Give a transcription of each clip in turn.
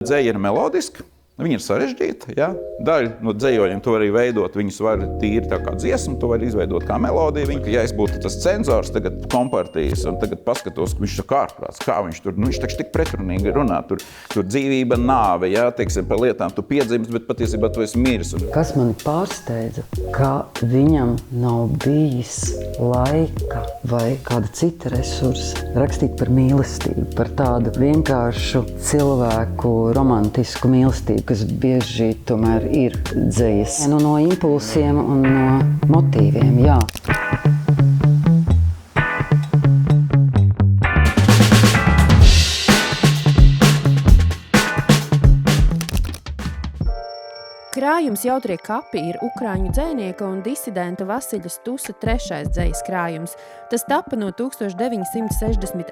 Dzeja ir melodiska, viņa ir sarežģīta. Ja? Daļa no dzejoļiem to arī veidot, viņus var tīri tā kā dziesmu, to var izveidot kā melodiju. Ja es būtu tas cenzors tagad kompartijas un tagad paskatos, ka viņš ir kārprāts, kā viņš tur, viņš taču tik pretrunīgi runā, tur dzīvība, nāve, ja? Teiksim, par lietām tu piedzimst, bet patiesībā tu esi miris. Kas mani pārsteidza, ka viņam nav bijis laika vai kāda cita resursa rakstīt par mīlestību, par tādu vienkāršu cilvēku romantisku mīlestību, kas bieži tomēr ir dzejas. No impulsiem un no motīviem, jā. Krājums Jautrie kapi ir ukraiņu dzejnieka un disidenta Vasiļa Stusa 3. dzejas krājums. Tas tappa no 1968.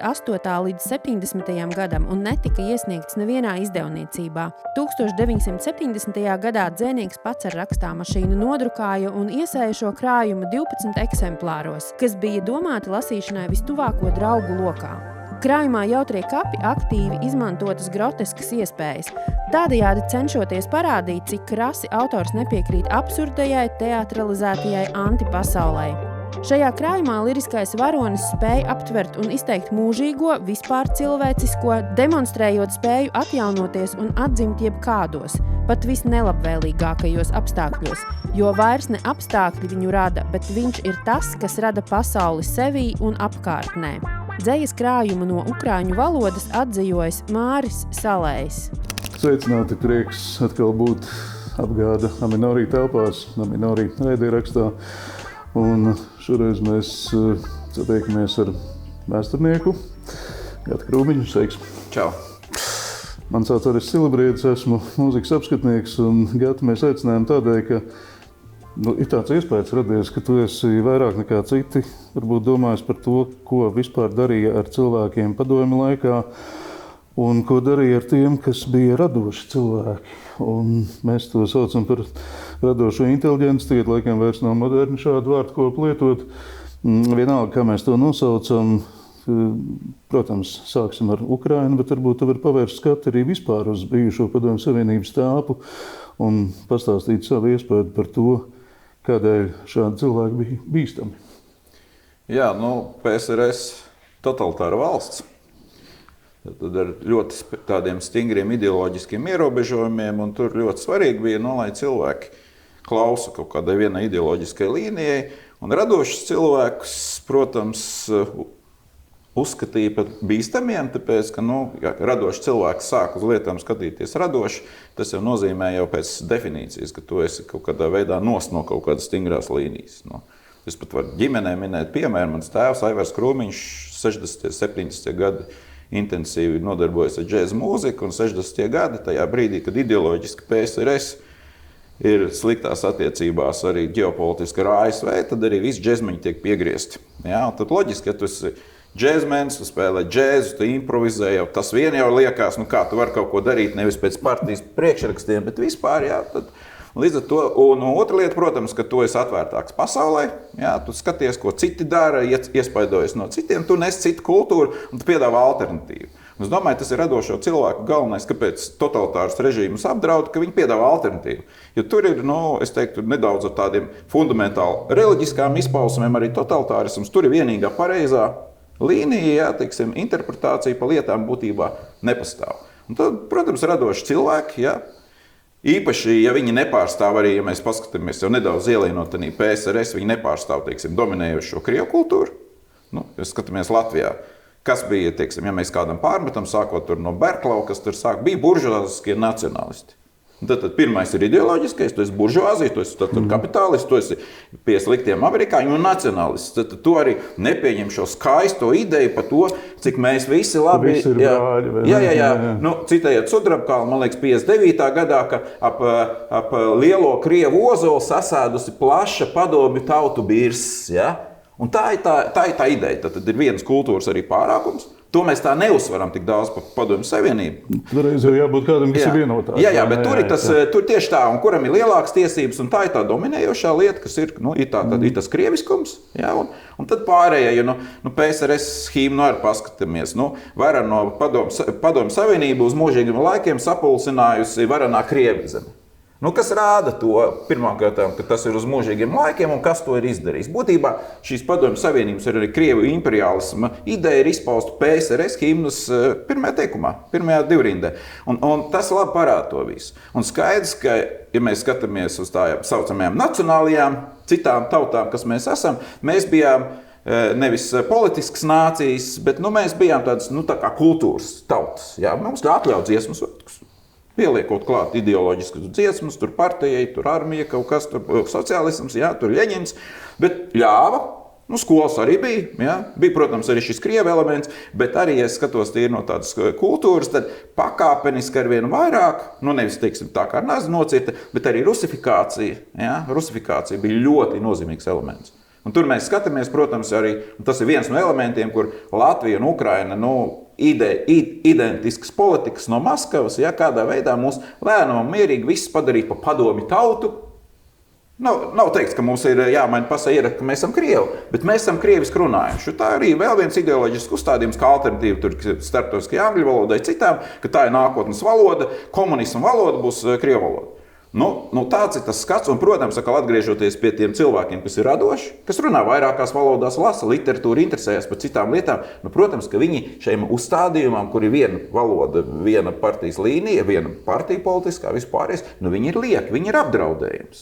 līdz 70. gadam un netika iesniegts nevienā izdevniecībā. 1970. gadā dzejnieks pats ar rakstāmašīnu nodrukāja un iesēja šo krājumu 12 eksemplāros, kas bija domāti lasīšanai vistuvāko draugu lokā. Krājumā Jautrie kapi aktīvi izmantotas groteskas iespējas, tādējādi cenšoties parādīt, cik krasi autors nepiekrīt absurdajai, teatralizētajai antipasaulei. Šajā krājumā liriskais varonis spēja aptvert un izteikt mūžīgo, vispār cilvēcisko, demonstrējot spēju atjaunoties un atdzimt jebkādos, pat visnelabvēlīgākajos apstākļos, jo vairs ne apstākļi viņu rada, bet viņš ir tas, kas rada pasauli sevī un apkārtnē. Dzejas krājumu no ukraiņu valodas atdzejojas Māris Salējs. Sveicināti, prieks atkal būt Apgāda Aminorī telpās, Aminorī raidierakstā. Un šoreiz mēs satiekamies ar vēsturnieku Gati Krūmiņu. Sveiks! Čau! Man sauc Aris Silabriedis, esmu mūzikas apskatnieks, un Gati mēs aicinājām tādēļ, ka ir tāds iespējas radies, ka tu esi vairāk nekā citi varbūt domājis par to, ko vispār darīja ar cilvēkiem padomju laikā un ko darīja ar tiem, kas bija radoši cilvēki. Un mēs to saucam par radošo inteliģenci, tagad laikam vairs nav moderni šādu vārdu kopu lietot. Vienalga, kā mēs to nosaucam, protams, sāksim ar Ukrainu, bet varbūt tu vari pavērst skatu arī vispār uz bijušo Padomju Savienības tāpu un pastāstīt savu iespēju par to, kādēļ šādi cilvēki bija bīstami. Jā, PSRS totalitāra valsts. Tad ar ļoti tādiem stingriem ideoloģiskiem ierobežojumiem, un tur ļoti svarīgi bija, lai cilvēki klausa kaut kādai vienai ideoloģiskai līnijai, un radošus cilvēkus, protams, uzskatīja par bīstamiem, tāpēc, ka ja radošs cilvēks sāk uz lietām skatīties radoši, tas jau nozīmē jau pēc definīcijas, ka tu esi kaut kādā veidā nost no kaut kādas stingrās līnijas. Es pat varu ģimenē minēt piemēru. Mans tēvs Aivars Krūmiņš 60. 70. gadi intensīvi nodarbojas ar džēza mūziku, un 60. gadi tajā brīdī, kad ideoloģiski PSRS ir sliktās attiecībās arī ģeopolitiski ar ASV, tad arī visi džēzmeņi tiek piegriezti. Ja? Tad loģiski, ka tu esi džēzmens, tu spēlē džēzu, tu improvizē, jau tas vien jau liekas, kā tu vari kaut ko darīt, nevis pēc partijas priekšrakstiem, bet vispār, jā, tad līdz ar to, un otra lieta, protams, ka tu esi atvērtāks pasaulē, jā, tu skaties, ko citi dara, iespaidojies no citiem, tu nes citu kultūru un tu piedāvā alternatīvu. Un es domāju, tas ir radošo cilvēku galvenais, kāpēc totalitārus režīmus apdraud, ka viņi piedāvā alternatīvu. Jo tur ir, es teiktu, nedaudz ar tādiem fundamentāli reliģiskām izpausmēm arī totalitārisms, tur ir vienīgā pareizā līnija, jā, teiksim, interpretācija pa lietām būtībā nepastāv. Un tad, protams, radoši cilvēki, jā, īpaši, ja viņi nepārstāv arī, ja mēs paskatāmies jau nedaudz ielīnot arī PSRS, viņi nepārstāv, teiksim, dominējušo krievu kultūru. Ja skatāmies Latvijā, kas bija, teiksim, ja mēs kādam pārmetam, sākot tur no Berklau, kas tur sāk, bija buržuāziskie nacionālisti. Tad pirmais ir ideoloģiskais, tu esi buržuāzija, tu esi kapitālists, tu esi pie sliktiem amerikāņiem un nacionālists. Tad tu arī nepieņem šo skaisto ideju par to, cik mēs visi labi... Visi ir brāļi, jā. Citējot Sudrabkalnu, man liekas, 59. gadā, ka ap lielo Krievu ozolu sasēdusi plaša padomju tautu birs. Ja? Un tā ir tā ideja. Tad ir vienas kultūras arī pārākums, To mēs tā neuzsveram tik daudz par Padomju Savienību. Toreiz jau jābūt kādam, kas ir vienotājs. Jā, bet tur tieši tā, un kuram ir lielākas tiesības, un tā ir tā dominējošā lieta, kas ir, ir tas krieviskums, jā, un tad pārējie, PSRS himnu arī paskatāmies, vara no Padomju Savienību uz mūžīgiem laikiem sapulcinājusi varanā Krievizeme. Kas rāda to pirmkārt, ka tas ir uz mūžīgiem laikiem un kas to ir izdarījis. Būtībā šīs Padomju Savienības ir arī Krievu imperiālisma ideja ir izpausta PSRS himnas pirmajā teikumā, pirmajā divrindē. Un tas labi parāda to visu. Un skaidrs, ka, ja mēs skatāmies uz tā saucamajām nacionālajām citām tautām, kas mēs esam, mēs bijām nevis politiskas nācijas, bet mēs bijām tādas tā kā kultūras tautas. Jā, mums atļauts dziesmu svētkus. Pieliekot klāt ideoloģiskas dziesmas, tur partijai, tur armija, kaut kas, tur sociālisms, jā, tur Ļeņins, bet ļāva, skolas arī bija, jā, bija, protams, arī šis krievu elements, bet arī, ja skatos tīri no tādas kultūras, tad pakāpeniski ar vienu vairāk, nevis, teiksim, tā kā nazi nocirta, bet arī rusifikācija, jā, rusifikācija bija ļoti nozīmīgs elements. Un tur mēs skatāmies, protams, arī, un tas ir viens no elementiem, kur Latvija un Ukraina, identiskas politikas no Maskavas, ja kādā veidā mūs lēnām mierīgi viss padarīt par padomju tautu. Nav teikts, ka mums ir jāmaina pasē ierakta, ka mēs esam krievi, bet mēs esam krieviski runājuši. Tā arī vēl viens ideoloģisks uzstādījums, kā alternatīva tur starptautiskajai angļu valodai citām, ka tā ir nākotnes valoda, komunisma valoda būs krievu valoda. Tāds ir tas skats, un, protams, atgriežoties pie tiem cilvēkiem, kas ir radoši, kas runā vairākās valodās, lasa literatūru, interesējas par citām lietām, protams, ka viņi šiem uzstādījumam, kur ir viena valoda, viena partijas līnija, viena partija politiskā, vispārējais, viņi ir lieki, viņi ir apdraudējums.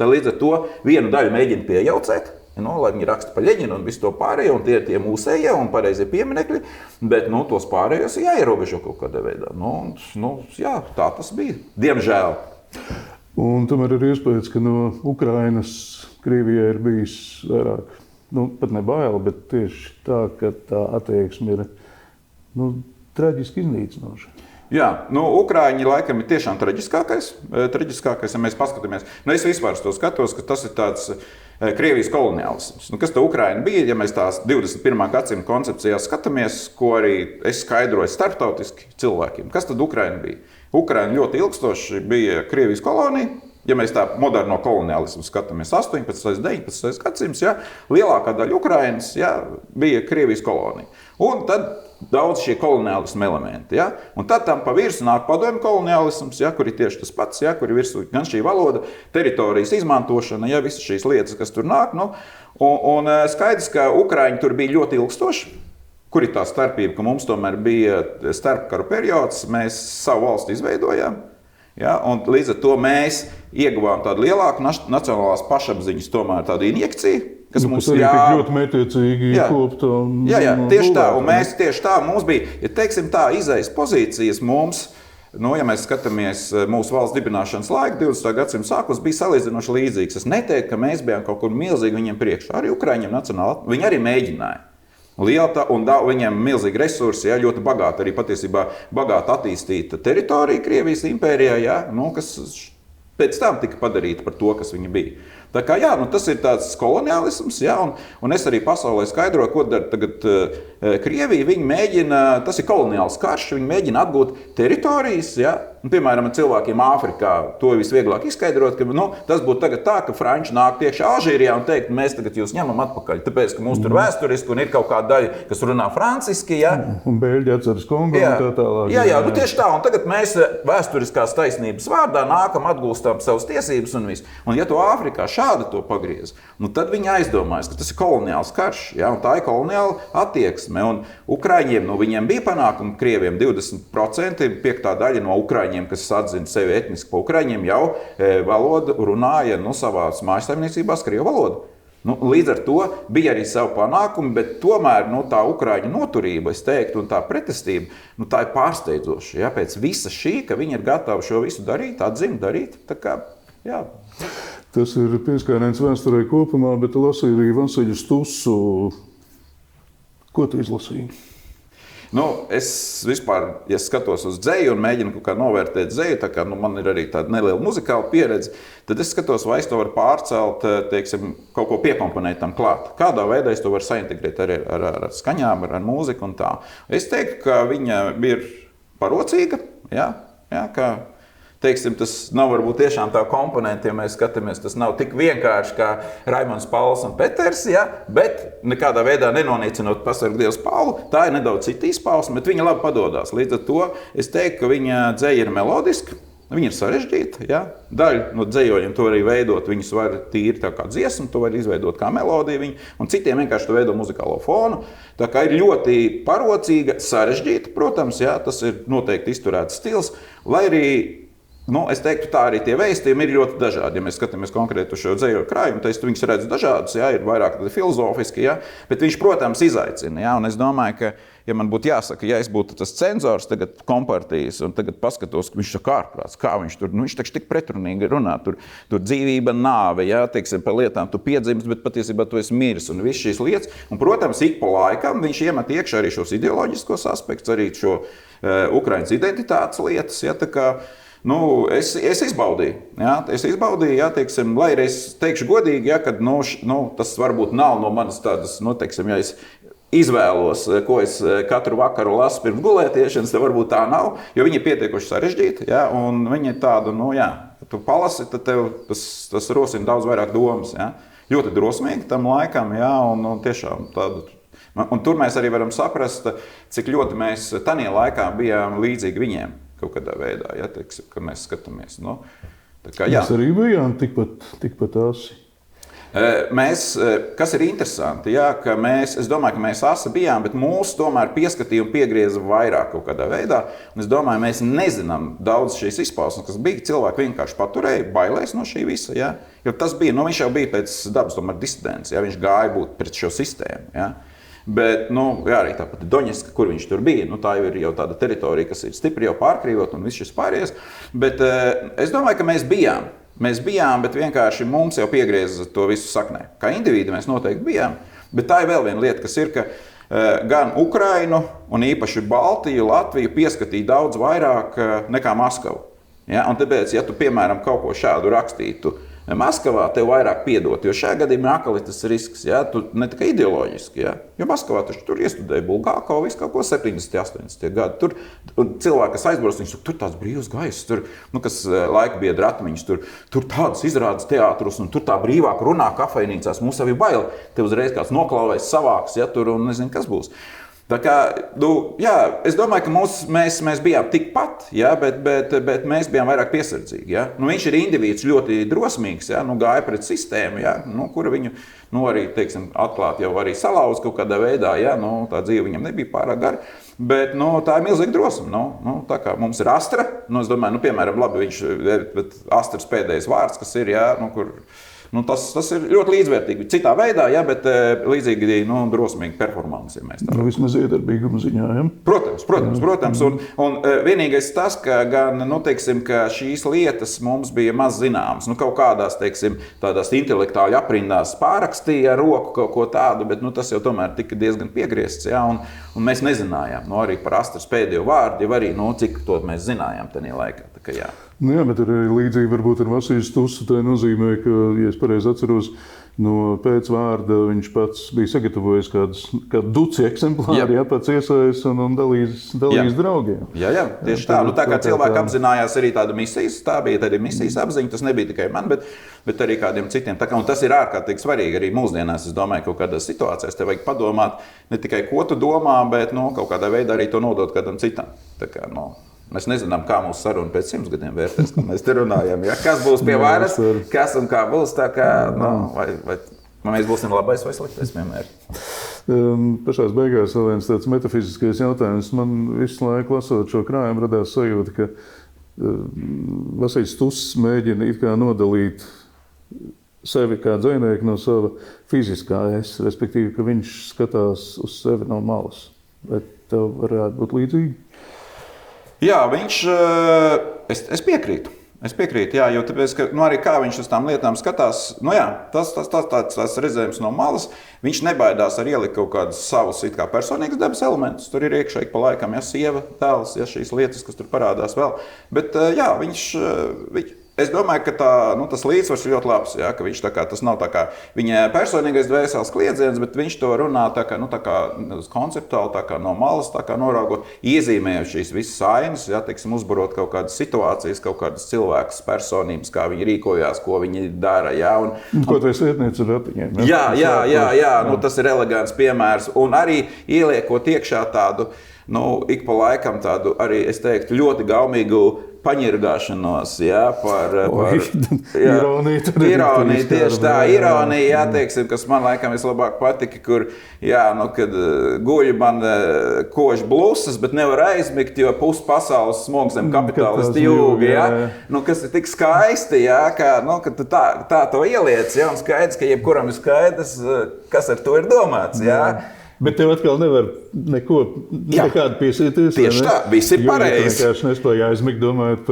Tā līdz ar to vienu daļu mēģina piejaucēt, lai viņi raksta par Ļeņinu un visu to pārējo, un tie ir tie mūsējie un pareizie pieminekļi, bet tos pārējos ir jāierobežo kaut kādā veidā. Jā, tā tas bija, diemžēl. Un tomēr ir iespējas, ka no Ukrainas Krievijai ir bijis vairāk, pat ne baila, bet tieši tā, ka tā attieksme ir traģiski iznīcinoša. Jā, Ukraiņi laikam ir tiešām traģiskākais, ja mēs paskatāmies. Es vispār to skatos, ka tas ir tāds Krievijas koloniālisms. Kas tā Ukraina bija, ja mēs tās 21. gadsimta koncepcijā skatāmies, ko arī es skaidroju starptautiski cilvēkiem. Kas tad Ukraina bija? Ukraina ļoti ilgstoši bija Krievijas kolonija. Ja mēs tā moderno koloniālismu skatāmies 18. 19. gadsimts, lielākā daļa Ukrainas bija Krievijas kolonija. Un tad daudz šie koloniālismu elementi. Un tad tam pa virsu nāk padomju koloniālisms, kur ir tieši tas pats, kur ir virsū gan šī valoda, teritorijas izmantošana, visas šīs lietas, kas tur nāk. Un skaidrs, ka Ukraiņi tur bija ļoti ilgstoši. Kur ir tā starpība, ka mums tomēr bija starpkaru periods, mēs savu valsti izveidojām. Un līdz ar to mēs ieguvām tādu lielāku nacionālās pašapziņas tomēr tādu injekciju, kas mums arī tik ļoti mērķiecīgi kopta. Jā, tieši tā. Un mēs tieši tā, mums bija, ja teiksim tā, izejas pozīcijas mums, ja mēs skatāmies mūsu valsts dibināšanas laiku, 20. gadsimta sākums bija salīdzinoši līdzīgs. Es neteiktu, ka mēs bijām kaut kur milzīgi viņiem priekšā. Arī Ukraiņiem nacionāli, viņi arī mēģināja. Liela un viņiem milzīgi resursi, ļoti bagāta, arī patiesībā bagāta attīstīta teritorija Krievijas impērijā, kas pēc tam tika padarīta par to, kas viņi bija. Tā kā tas ir tāds koloniālisms, un es arī pasaulē skaidroju, ko dara tagad Krievija. Viņi mēģina, tas ir koloniāls karš, viņi mēģina atgūt teritorijas, piemēram, cilvēkiem Āfrikā to visvieglāk izskaidrot, ka tas būtu tagad tā, ka franči nāk iekšā Alžīrijā un teikt, mēs tagad jūs ņemam atpakaļ, tāpēc, ka mums tur vēsturiski un ir kaut kāda daļa, kas runā franciski, Un Beļģi atceras Kongo un tā tālāk. Jā, tieši tā, un tagad mēs vēsturiskās taisnības vārdā nākam, atgūstam savas tiesības un viss. Un ja to Āfrikā šādi to pagriez, tad viņi aizdomājas, ka tas ir koloniāls karš, un tā ir koloniāla attieksme. Un Ukraiņiem, viņiem bija panākumi, Krieviem 20%, 5. daļa no Ukraiņiem, kas atzina sevi etniski pa Ukraiņiem, jau valodu runāja savās mājassaimniecībās krievu valodu. Līdz ar to bija arī savu panākumu, bet tomēr tā Ukraiņu noturība, es teiktu, un tā pretestība, tā ir pārsteidzoša. Pēc visa šī, ka viņi ir gatavi šo visu darīt, atzimt, darīt. Tā kā, Tas ir pieskāriens vēsturē kopumā, bet lasīju arī Vasiļu Stusu. Ko tu izlasīji? Es vispār, ja skatos uz dzeju un mēģinu kaut kā novērtēt dzeju, tā kā man ir arī tāda neliela muzikāla pieredze, tad es skatos, vai es to varu pārcelt, teiksim, kaut ko piekomponēt tam klāt. Kādā veidā es to varu saintegrēt ar skaņām, ar mūziku un tā. Es teiktu, ka viņa ir parocīga, ka teiksim, tas nav varbūt tiešām tā komponenti, ja mēs skatāmies, tas nav tik vienkārši kā Raimonds Pauls un Peters, bet nekādā veidā nenonīcinot pasargu Dievs Paulu, tā ir nedaudz cita izpausme, bet viņa labi padodās. Līdz ar to es teiktu, ka viņa dzeja ir melodiska, viņa ir sarežģīta, daļa no dzejojiem to arī veidot, viņus var tīri tā kā dziesmu, to var izveidot kā melodiju viņu, un citiem vienkārši to veido muzikālo fonu. Tā kā ir ļoti parocīga, sarežģīta, protams, tas ir noteikti izturēts stils, lai arī es teiktu, tā arī tie vēstījumi ir ļoti dažādi. Ja mēs skatāmies konkrēti uz šo dzejoļu krājumu, tad viņus redzu dažādus, ir vairāk filozofiski, bet viņš, protams, izaicina. Un es domāju, ka, ja man būtu jāsaka, ja es būtu tas cenzors tagad kompartijas un tagad paskatos, ka viņš saka ārprāts, kā viņš tur, viņš taču tik pretrunīgi runā, tur dzīvība, nāve, teiksim, par lietām tu piedzimst, bet patiesībā tu esi miris un viss šīs lietas. Un, protams, ik pa laikam viņš iemet iekšā arī šos ideoloģiskos aspektus, arī šo Ukrainas identitātes lietas, tā kā es izbaudīju. Es izbaudīju, teiksim, lai arī es teikšu godīgi, kad tas varbūt nav no manas tādas, teiksim, ja es izvēlos, ko es katru vakaru lasu pirms gulētiešanas, tad varbūt tā nav, jo viņa ir pietiekuši sarežģīta, un viņa ir tāda, tu palasi, tad tev tas rosina daudz vairāk domas, Ļoti drosmīgi tam laikam, un tiešām tāda. Un tur mēs arī varam saprast, cik ļoti mēs tajā laikā bijām līdzīgi viņiem. Kaut kādā veidā, teiksim, ka mēs skatāmies. Mēs arī bijām tikpat asi. Kas ir interesanti, ka es domāju, ka mēs asi bijām, bet mūsu tomēr pieskatīja un piegrieza vairāk kaut kādā veidā. Un es domāju, mēs nezinām daudz šīs izpausmes, kas bija. Cilvēki vienkārši paturēja, bailēs no šī visa. Jo tas bija, viņš jau bija pēc dabas tomēr disidents, viņš gāja būt pret šo sistēmu. Bet, arī tāpat Doņeska, kur viņš tur bija, tā jau ir tāda teritorija, kas ir stipri jau pārkrīvot un viss šis pārējais. Bet es domāju, ka mēs bijām. Mēs bijām, bet vienkārši mums jau piegrieza to visu saknē. Kā individi mēs noteikti bijām, bet tā ir vēl viena lieta, kas ir, ka gan Ukrainu un īpaši Baltiju, Latviju pieskatīja daudz vairāk nekā Maskavu. Un tāpēc, ja tu, piemēram, kaut ko šādu rakstītu Maskavā, tev vairāk piedot, jo šajā gadījumā akali tas risks, tu ne tikai ideoloģiski, jo Maskavā tur iestudēja Bulgākovu, visu kaut ko 70. 80. gadi. Tur cilvēki, kas aizbrauc, viņš tur tāds brīvs gaiss, tur, kas laika biedra atmiņas, tur tādas izrādes teātrus, un tur tā brīvāk runā kafejnīcās, mums jau ir bail, te uzreiz kāds noklauvējs savāks, tur un nezinu, kas būs. Tā kā, es domāju, ka mēs bijām tikpat, bet mēs bijām vairāk piesardzīgi. Viņš ir indivīds ļoti drosmīgs, gāja pret sistēmu, kura viņu arī, teiksim, atklāt jau arī salauz kaut kādā veidā, tā dzīve viņam nebija pārāk gara. Bet tā ir milzīga drosme. Tā kā mums ir Astra, es domāju, piemēram, labi, bet Astras pēdējais vārds, kas ir, kur. Tas ir ļoti līdzvērtīgi. Citā veidā, bet līdzīgi drosmīgi performance, ja mēs tā varam. Vismaz iedarbīguma ziņā, Protams. Un vienīgais tas, ka gan, teiksim, ka šīs lietas mums bija maz zināmas. Kaut kādās, teiksim, tādās intelektuāļu aprindās pārakstīja ar roku kaut ko tādu, bet tas jau tomēr tika diezgan piegriezts, un mēs nezinājām. Arī par Astras pēdējo vārdu, jau arī, cik to mēs zinājām tajā laikā. Tā kā, bet arī līdzīgi varbūt ar Vasīļu Stusu. Tā nozīmē, ka, ja es pareizi atceros, no pēcvārda viņš pats bija sagatavojis kādu duci eksemplāru, pats iesājis un dalījis draugiem. Tieši tā. Tā kā cilvēki apzinājās arī tādu misijas, tā bija tāda misijas apziņa, tas nebija tikai man, bet arī kādiem citiem. Tā kā, un tas ir ārkārtīgi svarīgi arī mūsdienās, es domāju, kaut kādās situācijās te vajag padomāt ne tikai, ko tu domā, bet kaut kādā veidā arī to nodot kādam citam. Tā kā, mēs nezinām, kā mūsu saruna pēc 100 gadiem vērtēs, kad mēs te runājam. Kas būs pie varas, kas un kā būs, tā kā, vai mēs būsim labais vai sliktais vienmēr. Pašās beigās vēl viens tāds metafiziskais jautājums. Man visu laiku lasot šo krājumu radās sajūta, ka Vasīļs Stuss mēģina it kā nodalīt sevi kā dzejnieku no sava fiziskā es, respektīvi, ka viņš skatās uz sevi no malas. Vai tev varētu būt līdzīgi? Es piekrītu. Es piekrītu, jā, jo tāpēc, ka, arī kā viņš uz tām lietām skatās, tas redzējums no malas, viņš nebaidās arī ielikt kaut kādus savus personīgas dabas elementus. Tur ir iekšā ik pa laikam, sieva, tēls, šīs lietas, kas tur parādās vēl. Bet jā, es domāju, ka tas līdzsvars ir ļoti labs, ka viņš tas nav tā kā viņa personīgais dvēseles kliedziens, bet viņš to runā tā kā konceptuāli, no malas, noraugot, iezīmējot šīs visas ainas, uzbarot kaut kādas situācijas, kaut kādas cilvēkus, personības, kā viņi rīkojās, ko viņi dara. Ko tu esi vietniece ar ratiņiem? Jā. Tas ir elegants piemērs. Un arī ieliekot iekšā tādu, ik pa laikam tādu arī, es teiktu, ļoti gaumīgu paņirgāšanos, par ironiju, tieši tā, ironija, teiksim, kas man laikam vislabāk patika, kur, kad guļu man kož blusas, bet nevar aizmigt, jo pusi pasaules smog zem kapitālistu jūga, kas ir tik skaisti, ka tu tā to ieliec, un skaidrs, ka jebkuram ir skaidrs, kas ar to ir domāts, Bet tev atkal nevar nekādu piesieties. Tieši tā, viss ir pareizi. Jo vienkārši nespēja aizmigt, domājot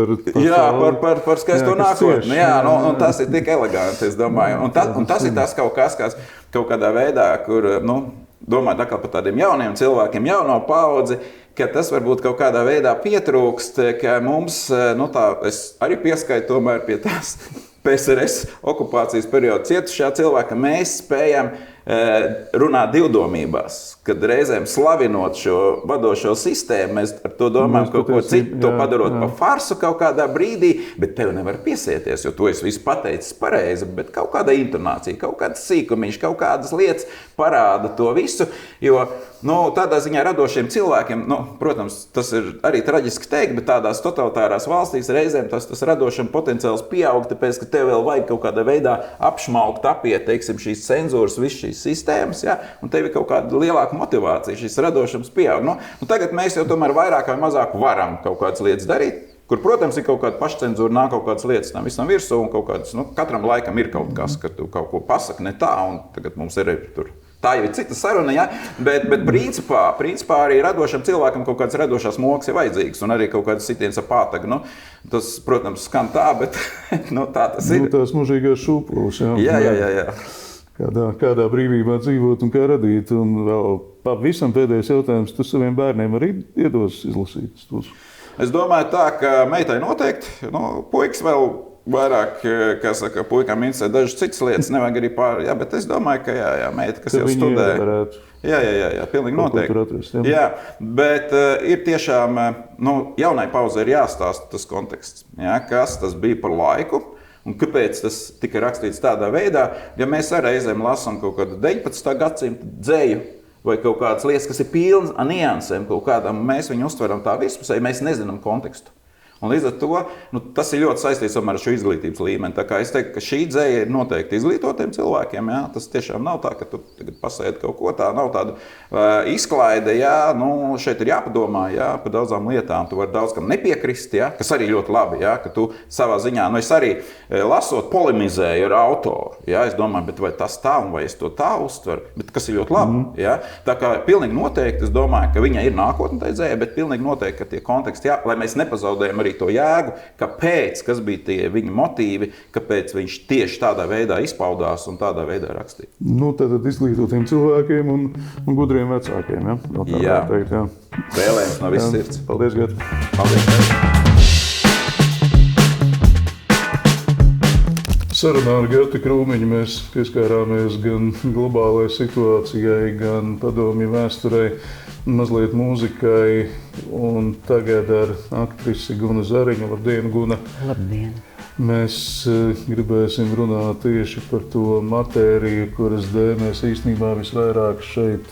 par par skaisto nākotni. Un tas ir tik eleganti, es domāju. Un tas ir tas kaut kas, kas kaut kādā veidā, kur, domājot atkal par tādiem jauniem cilvēkiem, jauno paudzi, ka tas varbūt kaut kādā veidā pietrūkst, ka mums, es arī pieskaitu tomēr pie tās PSRS okupācijas perioda cietušā cilvēka, mēs spējam runāt divdomībās, kad reizēm slavinot šo vadošo sistēmu, mēs ar to domājam kaut ko citu, to padarot par farsu kaut kādā brīdī, bet tev nevar piesieties, jo to es visu pateicis pareizi, bet kaut kāda intonācija, kaut kāds sīkumiņš, kaut kādas lietas parāda to visu, jo tādā ziņā radošiem cilvēkiem, protams, tas ir arī traģiski teikt, bet tādās totalitārās valstīs reizēm tas radošam potenciāls pieaug, tāpēc, ka tev vēl vajag kaut kādā veidā apšmaukt, apiet, teiksim, šīs cenzūras, viss šīs sistēmas, un tev ir kaut kāda lielāka motivācija, šis radošums pieaug. Tagad mēs jau tomēr vairāk vai mazāk varam kaut kādas lietas darīt, kur, protams, ir kaut kāda pašcenzūra, nāk kaut kādas lietas tam visam virsū, un kaut kādas, katram laikam ir kaut kas, ka tu kaut ko pasaki ne tā, un tagad mums ir tur. Tā jau ir cita saruna, bet principā arī radošam cilvēkam kaut kādas radošās mokas ir vajadzīgas, un arī kaut kādas sitienas ar pātagu. Tas, protams, skan tā, bet tā tas ir. Tās mūžīgās šūpoles, Jā. Kādā brīvībā dzīvot un kā radīt. Un vēl pavisam pēdējais jautājums, tu saviem bērniem arī iedos izlasīt tos? Es domāju tā, ka meitai noteikti, puikas vēl vairāk, kā saka, puikām interesē dažas citas lietas, nevajag arī bet es domāju, ka meita, kas jau studē. Jā, pilnīgi noteikti. Bet ir tiešām, jaunai paudzei ir jāstāsta tas konteksts, kas tas bija par laiku. Un kāpēc tas tika rakstīts tādā veidā, ja mēs arī reizēm lasām kaut kādu 19. gadsimta dzēju vai kaut kādas lietas, kas ir pilnas ar niansēm kaut kādām, un mēs viņu uztveram tā vispusēji, mēs nezinām kontekstu. Un līdz ar to tas ir ļoti saistīts ar šo izglītības līmeni. Tā kā es teiktu, ka šī dzēja ir noteikti izglītotiem cilvēkiem. Tas tiešām nav tā, ka tu tagad pasēdi kaut ko tā, nav tāda izklaide. Šeit ir jāpadomā par daudzām lietām. Tu vari daudz kam nepiekrist, kas arī ļoti labi, ka tu savā ziņā, es arī lasot polemizēju ar autoru. Es domāju, bet vai tas tā un vai es to tā uztveru, bet kas ir ļoti labi. Tā kā pilnīgi noteikti es domāju, ka viņa ir nākotnē tai dzēja, bet pilnīgi noteikti, ka tie konteksti, lai mēs nepazaudējam arī to jēgu, kāpēc, kas bija tie viņa motīvi, kāpēc viņš tieši tādā veidā izpaudās un tādā veidā rakstīja. Tātad izglītotiem cilvēkiem un gudriem vecākiem, Jā. Vēlējums no visas sirds. Paldies, Gati. Paldies. Sarunā ar Gati Krūmiņu mēs pieskārāmies gan globālajai situācijai, gan padomju vēsturei, mazliet mūzikai, un tagad ar aktrisi Gunu Zariņu. Labdien, Guna! Labdien! Mēs gribēsim runāt tieši par to matēriju, kuras dēļ mēs īstenībā visvairāk šeit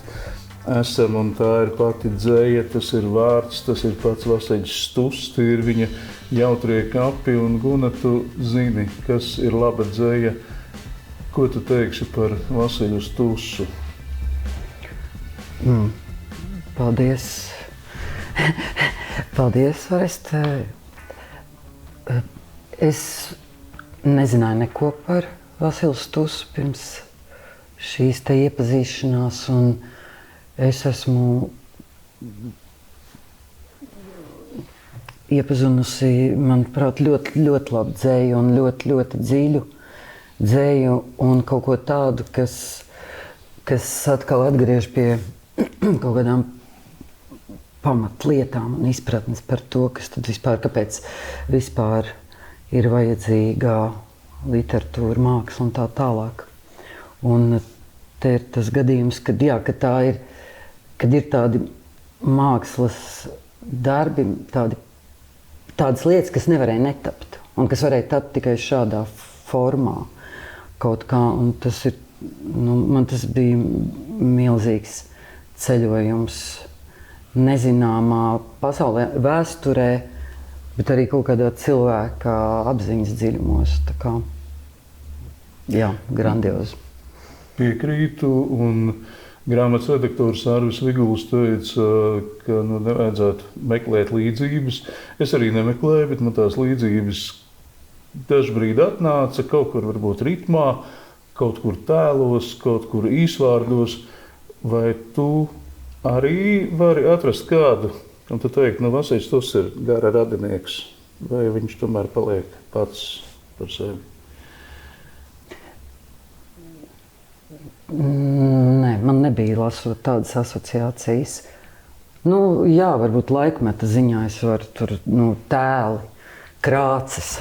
esam, un tā ir pati dzēja, tas ir vārds, tas ir pats Vaseļs Stuss, tie ir viņa jautrie kapi, un Guna, tu zini, kas ir laba dzēja. Ko tu teiksi par Vaseļu Stussu? Paldies. Paldies, Orest. Es nezināju neko par Vaseļu Stussu pirms šīs te iepazīšanās, un es esmu iepazinusi, manuprāt, ļoti, ļoti labu dzēju un ļoti, ļoti dziļu dzēju un kaut ko tādu, kas atkal atgriež pie kaut kādām pamatlietām un izpratnes par to, kas tad vispār, kāpēc vispār ir vajadzīga literatūra, māksla un tā tālāk. Un te ir tas gadījums, kad ir tādi mākslas darbi, tādas lietas, kas nevarēja netapt un kas varēja tapt tikai šādā formā kaut kā. Un tas ir, man tas bija milzīgs ceļojums nezināmā pasaulē, vēsturē, bet arī kaut kādā cilvēka apziņas dziļumos. Tā kā, jā, grandiozi. Piekrītu, un grāmatas redaktors Arvis Viguls teica, ka nevajadzētu meklēt līdzības. Es arī nemeklēju, bet man tās līdzības dažbrīd atnāca kaut kur varbūt ritmā, kaut kur tēlos, kaut kur īsvārdos. Vai tu arī vari atrast kādu, un tu teikt, Vasils tas ir gara radinieks, vai viņš tomēr paliek pats par sevi? Nē, man nebija lasot tādas asociācijas. Jā, varbūt laikmeta ziņā es varu tur, tēli, krāces.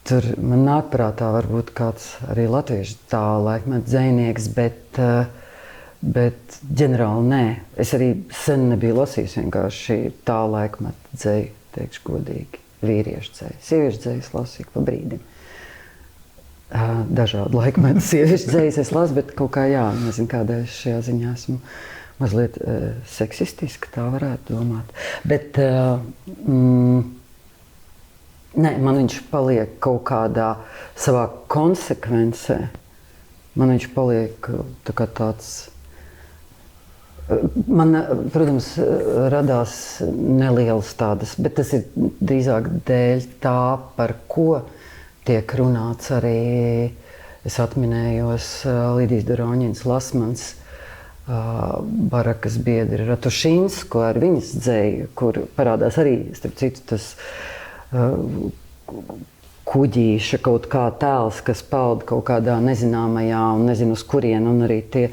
Tur man nāk prātā varbūt kāds arī latviešu tā laikmeta dzejnieks, bet ģenerāli nē. Es arī sen nebiju lasījis vienkārši tā laikmeta dzeju, teikšu godīgi, vīriešu dzeju. Sieviešu dzejas lasīju pa brīdim. Dažādu laikmetu sieviešu dzejas es lasu, bet kaut kā nezinu, kādēļ šajā ziņā esmu mazliet seksistiski, tā varētu domāt. Bet nē, man viņš paliek kaut kādā savā konsekvencē. Man viņš paliek tā kā tāds. Man, protams, radās nelielas tādas, bet tas ir drīzāk dēļ tā, par ko tiek runāts arī. Es atminējos Lidijas Doroņinas Lasmans barakas biedri Ratušīnsku ar viņas dzeju, kur parādās arī, starp citu, tas kuģīša kaut kā tēls, kas pauda kaut kādā nezināmajā un nezinu uz kurien, un arī tie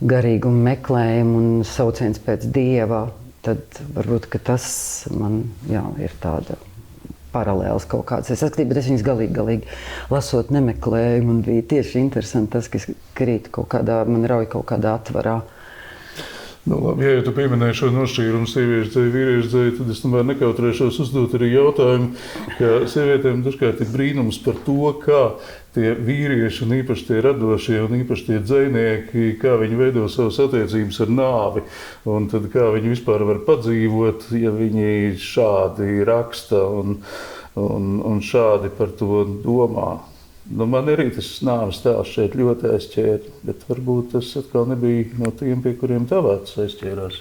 garīguma meklējumi un sauciens pēc dieva, tad varbūt, ka tas man, ir tāda paralēls kaut kāds. Es saskatīju, bet es viņas galīgi lasot nemeklēju. Man bija tieši interesanti tas, ka es krītu kaut kādā, man rauj kaut kādā atvarā. Labi, ja tu pieminēji šo nošķīrumu sieviešu dzeju, vīriešu dzeju, tad es tomēr nekautrēšos uzdot arī jautājumu, ka sievietēm dažkārt ir brīnums par to, kā tie vīrieši un īpaši tie radošie un īpaši tie dzejnieki, kā viņi veido savas attiecības ar nāvi. Un tad kā viņi vispār var padzīvot, ja viņi šādi raksta un šādi par to domā. Man arī tas nāves tēls šeit ļoti aizķēra, bet varbūt tas atkal nebija no tiem, pie kuriem tavāts aizķērās.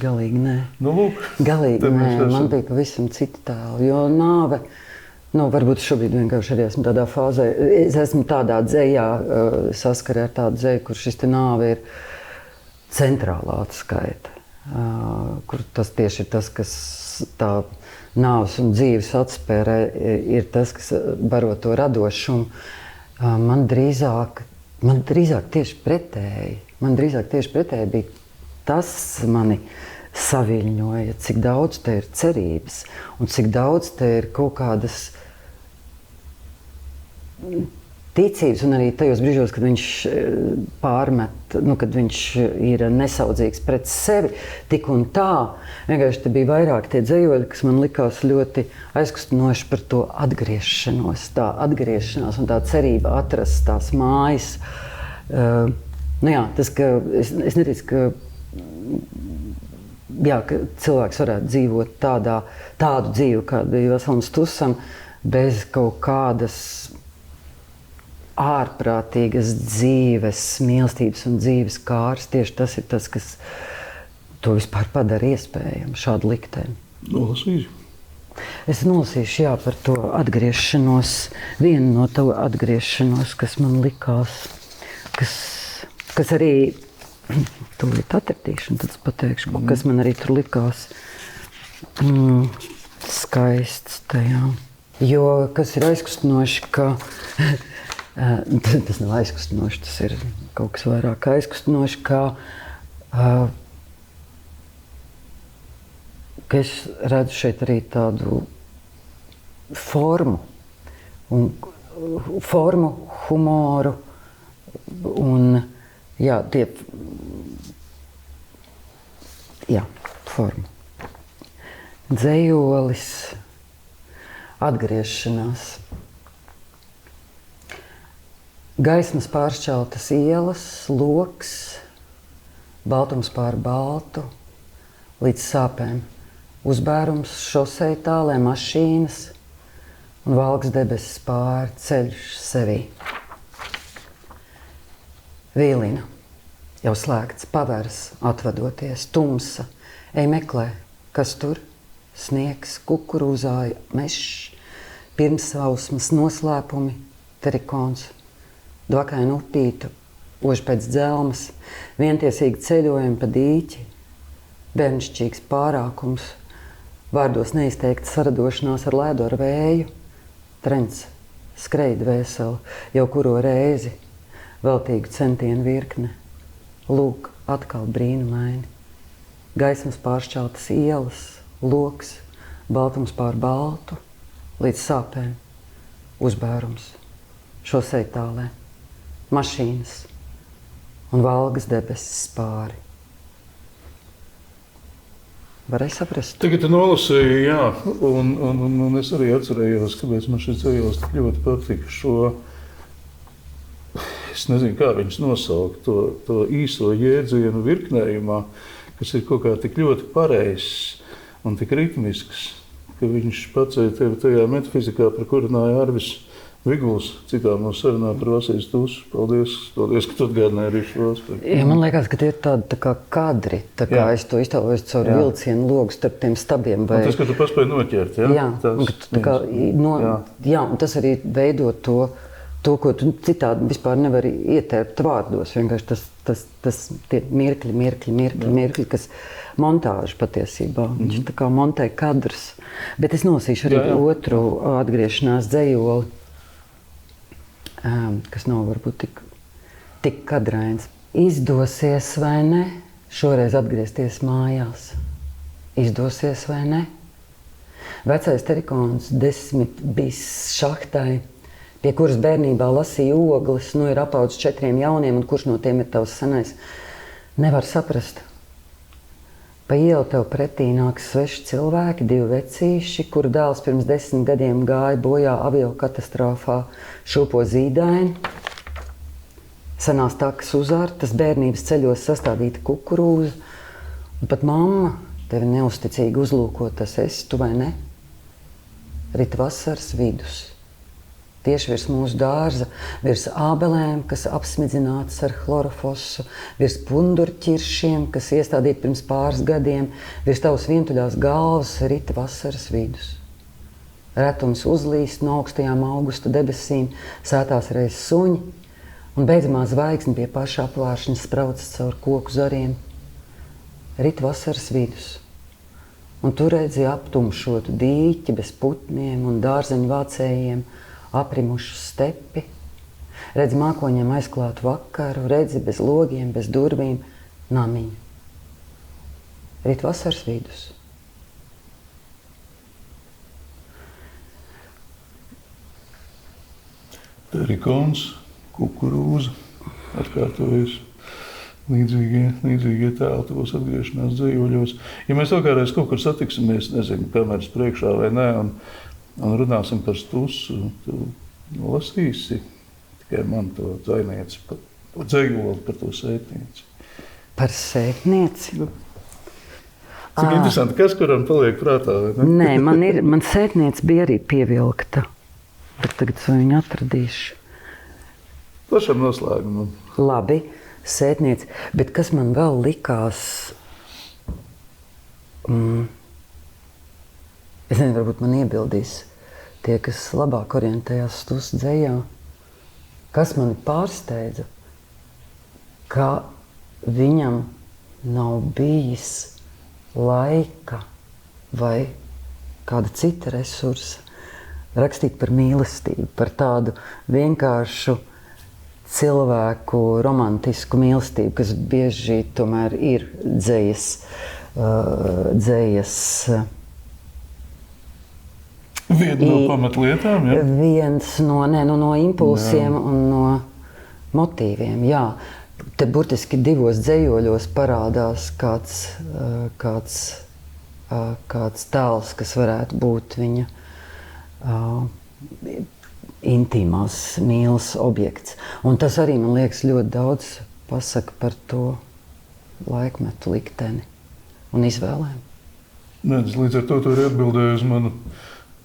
Galīgi nē. Lūk, galīgi nē, man bija pavisam citi tēli, jo nāve, varbūt šobrīd vienkārši arī esmu tādā fāzē, es esmu tādā dzejā, saskarē ar tādu dzeju, kur šis te nāve ir centrālā atskaita, kur tas tieši ir tas, kas tā nāves un dzīves atspērē ir tas, kas baro to radošumu. Man drīzāk tieši pretēji. Man drīzāk tieši pretēji bija tas mani saviļņoja, cik daudz te ir cerības un cik daudz te ir kaut kādas ticības, un arī tajos brīžos, kad viņš pārmet, kad viņš ir nesaudzīgs pret sevi, tik un tā. Vienkārši te bija vairāk tie dzejoļi, kas man likās ļoti aizkustinoši par to atgriešanos, tā atgriešanās un tā cerība atrast tās mājas. Tas, ka es neticu, ka cilvēks varētu dzīvot tādu dzīvi, kāda bija Vasalam Stusam, bez kaut kādas ārprātīgas dzīves, mīlestības un dzīves kārs. Tieši tas ir tas, kas to vispār padara iespējamu, šādu likteni. Nolasīšu. Es nolasīšu, par to atgriešanos, vienu no to atgriešanos, kas man likās, kas arī, tūlīt atradīšu, un tad es pateikšu, kas man arī tur likās skaists tajā. Jo kas ir aizkustinoši, ka tas nav aizkustinoši, tas ir kaut kas vairāk aizkustinoši, ka es redzu šeit arī tādu formu, humoru un formu. Dzejolis, atgriešanās. Gaismas pāršķeltas ielas, loks, baltums pār baltu, līdz sāpēm. Uzbērums, šosei tālē, mašīnas un valks debesis pāri, ceļš sevī. Vīlina, jau slēgts, pavērs, atvadoties, tumsa, ej meklē, kas tur, sniegs, kukurūzāja, mešs, pirmsausmas, noslēpumi, terikons, dvakainu upītu, ož pēc dzelmas, vientiesīgi ceļojumi pa dīķi, bērnišķīgs pārākums, vārdos neizteikta saradošanās ar ledu ar vēju, trends, skreid vēseli, jau kuro reizi, veltīgu centienu virkne, lūk, atkal brīnumaini, gaismas pāršķeltas ielas, loks, baltums pār baltu, līdz sāpēm, uzbērums, šosei tālē, mašīnas un valgas debesis pāri. Varēja saprast? Tagad tu nolasīji, jā, un es arī atcerējos, kāpēc man šis dzejos tik ļoti patika šo, es nezinu, kā viņš nosaukt, to īso jēdzienu virknējumā, kas ir kaut kā tik ļoti pareizs un tik ritmisks, ka viņš pacēja tevi tajā metafizikā, par kuru runāja Arvis Viguls, citā mūsu sarunā par Vasijas Tusu. Paldies, ka tu atgādināji arī šo aspektu. Ja, man liekas, ka tie ir tādi tā kā kadri, tā kā es to iztēlojos caur vilcienu logu starp tiem stabiem. Vai... Un tas, ka tu paspēji noķert, jā? Jā, un tas arī veido to, ko tu citādi vispār nevari ietērpt vārdos. Vienkārši tas tie mirkļi, kas montāža patiesībā. Viņš tā kā montē kadrus. Bet es nosīšu arī otru atgriešanās dzejoli, kas nav varbūt tik kadrains. Izdosies vai ne, šoreiz atgriezties mājās. Izdosies vai ne? Vecais terikons 10 bis šahtai, pie kuras bērnībā lasīja ogles, nu ir apaudzis 4 jauniem, un kurš no tiem ir tavs senais, nevar saprast. Pa ielu tev pretī nāks sveši cilvēki, 2 vecīši, kuru dēls pirms 10 gadiem gāja bojā aviokatastrofā, šūpo zīdaini, senās takas uzārtas, bērnības ceļos sastādīta kukurūza, un pat mamma tevi neusticīgi uzlūko, tas esi, tu vai ne? Rit vasaras vidus. Tieši virs mūsu dārza, virs ābelēm, kas apsmidzinātas ar chlorofosu, virs pundurķiršiem, kas iestādīti pirms pāris gadiem, virs tavas vientuļās galvas rita vasaras vidus. Retums uzlīst no augstajām augusta debesīm, sētās reiz suņi, un beidzamā zvaigzne pie paša apvāršņa spraucas caur koku zariem. Rita vasaras vidus. Un tu redzi aptumšotu dīķi bez putniem un dārzeņu vācējiem, aprimušu stepi, redzi mākoņiem aizklātu vakaru, redzi bez logiem, bez durvīm, namiņu. Rīt vasaras vidus. Terikons, kukurūza, atkārtojas līdzīgie tēli tavos atgriešanās dzejoļos. Ja mēs vēl kādreiz kaut kur satiksimies, nezinu, kameras priekšā vai nē, un runāsim par Stusu, tu lasīsi tikai man to dzejnieci, to dzejoli par to sētnieci. Par sētnieci? Cik interesanti, kas kuram paliek prātā, vai ne? Nē, man sētniece bija arī pievilkta, bet tagad es viņu atradīšu. Pašam noslēgumam. Labi, sētniece, bet kas man vēl likās... Es nezinu, varbūt man iebildīs tie, kas labāk orientējās Stusa dzejā. Kas mani pārsteidza, ka viņam nav bijis laika vai kāda cita resursa, rakstīt par mīlestību, par tādu vienkāršu cilvēku romantisku mīlestību, kas bieži tomēr ir dzējas Viena no pamatlietām, ja? Viens no impulsiem un no motīviem, jā. Te burtiski 2 dzējoļos parādās kāds tēls, kas varētu būt viņa intīmās mīlas objekts. Un tas arī, man liekas, ļoti daudz pasaka par to laikmetu likteni un izvēlēm. Līdz ar to tu arī atbildēji uz manu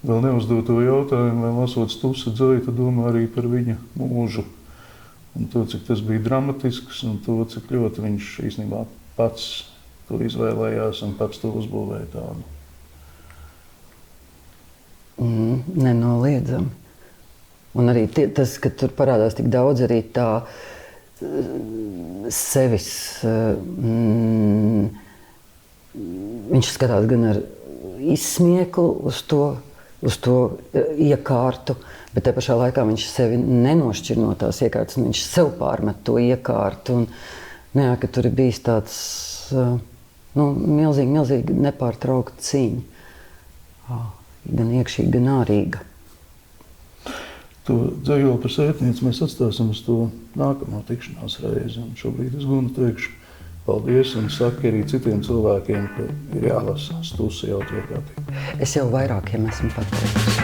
vēl neuzdoto jautājumu, vai lasot Stusa dzeju, tu domā arī par viņa mūžu. Un to, cik tas bija dramatisks, un to, cik ļoti viņš īstenībā pats to izvēlējās un pats to uzbūvēja tādu. Nenoliedzami. Un arī tas, ka tur parādās tik daudz arī tā sevis. Viņš skatās gan ar izsmieklu uz to iekārtu, bet te pašā laikā viņš sevi nenošķir no tās iekārtas, un viņš sev pārmet to iekārtu. Un, ka tur ir bijis tāds milzīgi nepārtraukta cīņa. Gan iekšīga, gan ārīga. To dzejoli par sētnieci mēs atstāsim uz to nākamo tikšanās reizi. Un šobrīd es Gunu teikšu paldies un saku arī citiem cilvēkiem, ka ir jālasa Stusa jautrie prātīgi. Es jau vairākiem esmu pateikusi.